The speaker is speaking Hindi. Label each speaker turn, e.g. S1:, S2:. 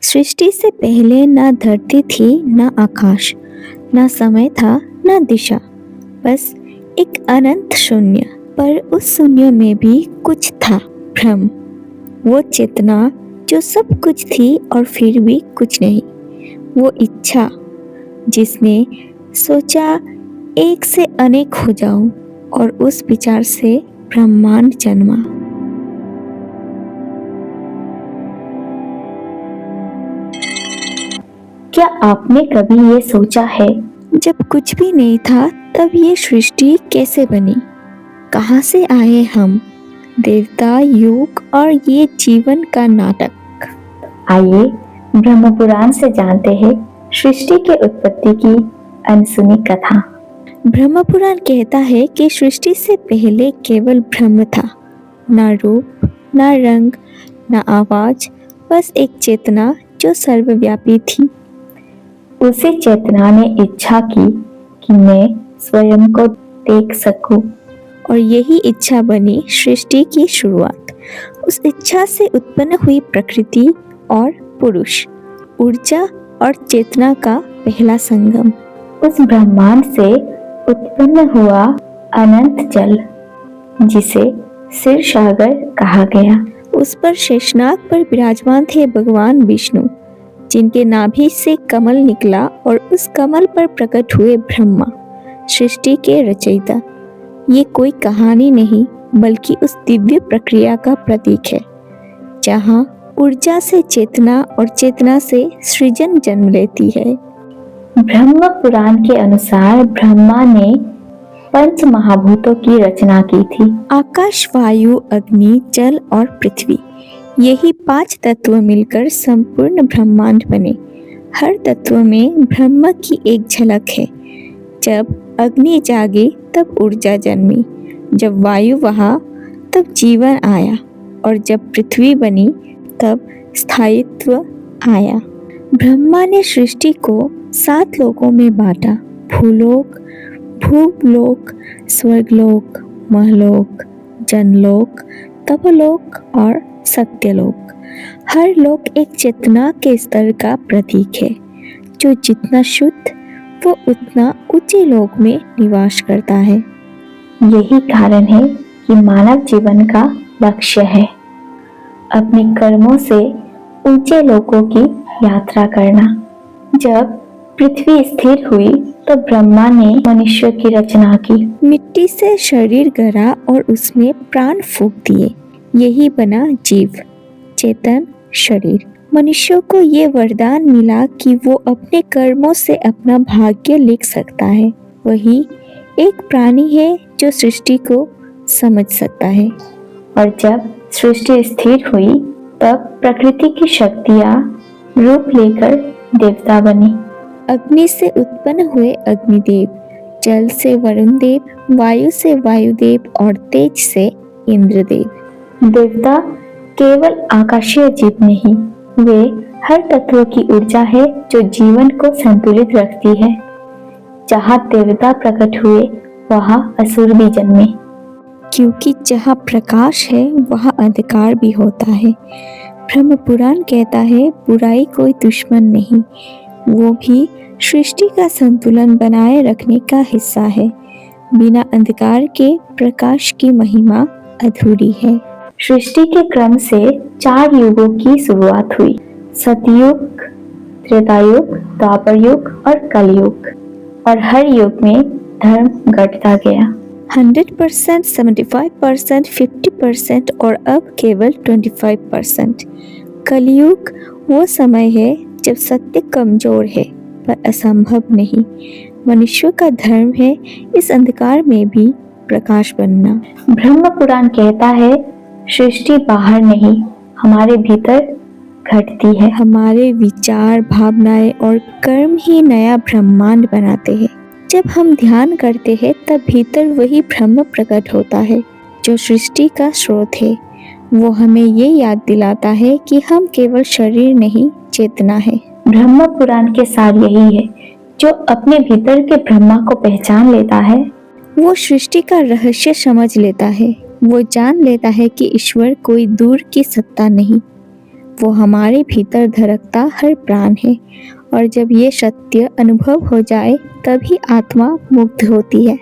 S1: सृष्टि से पहले ना धरती थी, ना आकाश, ना समय था, ना दिशा, बस एक अनंत शून्य। पर उस शून्य में भी कुछ था, ब्रह्म, वो चेतना जो सब कुछ थी और फिर भी कुछ नहीं, वो इच्छा जिसने सोचा एक से अनेक हो जाऊं, और उस विचार से ब्रह्मांड जन्मा।
S2: क्या आपने कभी ये सोचा है,
S1: जब कुछ भी नहीं था तब ये सृष्टि कैसे बनी? कहाँ से आए हम, देवता, युग और ये जीवन का नाटक?
S2: आइए ब्रह्म पुराण से जानते हैं सृष्टि के उत्पत्ति की अनसुनी कथा।
S1: ब्रह्म पुराण कहता है कि सृष्टि से पहले केवल ब्रह्म था, ना रूप, ना रंग, ना आवाज, बस एक चेतना जो सर्वव्यापी थी।
S2: उसी चेतना ने इच्छा की कि मैं स्वयं को देख सकूं,
S1: और यही इच्छा बनी सृष्टि की शुरुआत। उस इच्छा से उत्पन्न हुई प्रकृति और पुरुष, ऊर्जा और चेतना का पहला संगम।
S2: उस ब्रह्मांड से उत्पन्न हुआ अनंत जल, जिसे क्षीर सागर कहा गया।
S1: उस पर शेषनाग पर विराजमान थे भगवान विष्णु, जिनके नाभि से कमल निकला, और उस कमल पर प्रकट हुए ब्रह्मा, सृष्टि के रचयिता। ये कोई कहानी नहीं, बल्कि उस दिव्य प्रक्रिया का प्रतीक है, जहाँ ऊर्जा से चेतना और चेतना से सृजन जन्म लेती है।
S2: ब्रह्म पुराण के अनुसार ब्रह्मा ने पंच महाभूतों की रचना की थी।
S1: आकाश, वायु, अग्नि, जल और पृथ्वी, यही 5 तत्व मिलकर संपूर्ण ब्रह्मांड बने। हर तत्व में ब्रह्म की एक झलक है। जब अग्नि जागी तब ऊर्जा जन्मी, जब वायु बहा तब जीवन आया, और जब पृथ्वी बनी तब स्थायित्व आया। ब्रह्मा ने सृष्टि को 7 लोकों में बांटा: भूलोक, भूलोक, स्वर्गलोक, महलोक, जनलोक, तपलोक और सत्यलोक। हर लोक एक चेतना के स्तर का प्रतीक है। जो जितना शुद्ध, वो उतना ऊंचे लोक में निवास करता है।
S2: यही कारण है कि मानव जीवन का लक्ष्य है अपने कर्मों से ऊंचे लोकों की यात्रा करना। जब पृथ्वी स्थिर हुई तो ब्रह्मा ने मनुष्य की रचना की।
S1: मिट्टी से शरीर गढ़ा और उसमें प्राण फूंक दिए, यही बना जीव, चेतन शरीर। मनुष्य को ये वरदान मिला कि वो अपने कर्मों से अपना भाग्य लिख सकता है। वही एक प्राणी है जो सृष्टि को समझ सकता है।
S2: और जब सृष्टि स्थिर हुई तब प्रकृति की शक्तियाँ रूप लेकर देवता बनी।
S1: अग्नि से उत्पन्न हुए अग्निदेव, जल से वरुण देव, वायु से वायुदेव और तेज से इंद्रदेव।
S2: देवता केवल आकाशीय जीव नहीं, वे हर तत्व की ऊर्जा है जो जीवन को संतुलित रखती है। जहाँ देवता प्रकट हुए वहाँ असुर भी जन्मे,
S1: क्योंकि जहाँ प्रकाश है वहाँ अंधकार भी होता है। ब्रह्म पुराण कहता है बुराई कोई दुश्मन नहीं, वो भी सृष्टि का संतुलन बनाए रखने का हिस्सा है। बिना अंधकार के प्रकाश की महिमा अधूरी है।
S2: सृष्टि के क्रम से 4 युगों की शुरुआत हुई: सतयुग, त्रेतायुग, द्वापर युग और कलयुग। और हर युग में धर्म घटता गया।
S1: 100%, 75%, 50% और अब केवल 25%। कलयुग वो समय है जब सत्य कमजोर है पर असंभव नहीं। मनुष्य का धर्म है इस अंधकार में भी प्रकाश बनना।
S2: ब्रह्म पुराण कहता है सृष्टि बाहर नहीं, हमारे भीतर घटती है।
S1: हमारे विचार, भावनाएं और कर्म ही नया ब्रह्मांड बनाते हैं। जब हम ध्यान करते हैं तब भीतर वही ब्रह्म प्रकट होता है जो सृष्टि का स्रोत है। वो हमें ये याद दिलाता है कि हम केवल शरीर नहीं, चेतना है।
S2: ब्रह्म पुराण के सार यही है, जो अपने भीतर के ब्रह्मा को पहचान लेता है
S1: वो सृष्टि का रहस्य समझ लेता है। वो जान लेता है कि ईश्वर कोई दूर की सत्ता नहीं, वो हमारे भीतर धड़कता हर प्राण है, और जब ये सत्य अनुभव हो जाए तभी आत्मा मुक्त होती है।